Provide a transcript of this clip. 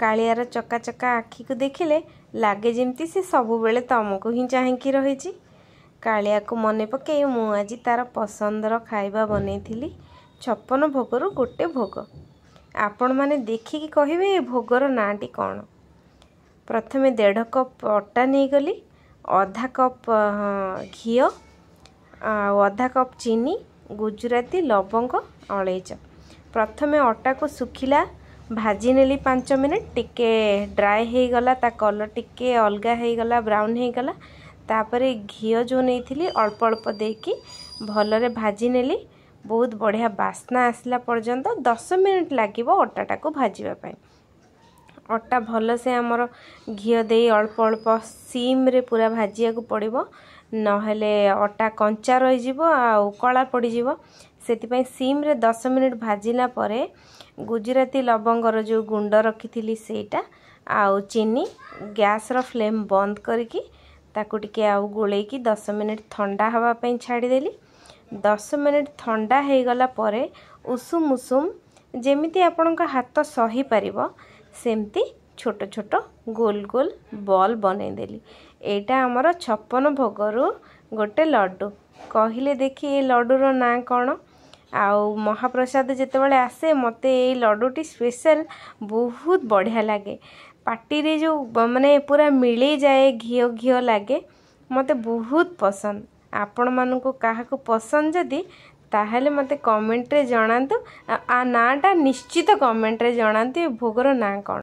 कालियार चका चका आखि को देखिले लागे जमती से सबुबेले तुमको ही चाहिकी रही। कालिया को मन पकई मु आज तार पसंदर खाइबा बनई 56 भोगर गोटे भोग। आपण माने देखिकी कहिबे ए भोगर नाटी कौन। प्रथमे 1.5 कप अटा नहीं गली, आधा कप घी, आधा कप चीनी, गुजराती, लवंग, अलैच। प्रथमे अटा को सुखिला भाजी नेली 5 मिनट। टिके ड्राए हो गला, ता कलर टिके अलगा हो गला, ब्राउन हो गला। तापरे घी जो नहीं थी अल्प अल्प देकी भलरे भाजी नेली। बहुत बढ़िया बास्ना आसला पर्यंत 10 मिनट लगे अटाटा को भाजवाई। अटा भल से आमर घी दे अल्प अल्प सीम रे पूरा भाजिया को पड़ो, नहेले अटा कंचा रही कला पड़ज। से सीम रे 10 मिनट भाजिला परे गुजराती लवंगर जो गुंड रखी सेटा आउ चीनी गैस रो फ्लेम बंद करके ताकू टिके आउ गोलेकी 10 मिनट ठंडा हवा पई छाड़ीदेली। 10 मिनट ठंडा हो गला परे उषुम उषुम जेमिति आपनका हाथ सही पारिबो सेमती छोट छोट गोल गोल बॉल बनईदेली। एटा आमर 56 भोगरु गोटे लड्डू। कहले देखी ए लड्डूर ना कौन। आउ महाप्रसाद जितेबाला आसे मते ये लड्डूटी स्पेशल बहुत बढ़िया लगे। पार्टी रे जो माने पूरा मिली जाए घिओ घिओ लगे, मते बहुत पसंद। आपण मानू क्या पसंद जदि ताहले मते कमेंट रे जणांतु। आ नाटा निश्चित कमेंट रे जणांतु भोगर ना कौन।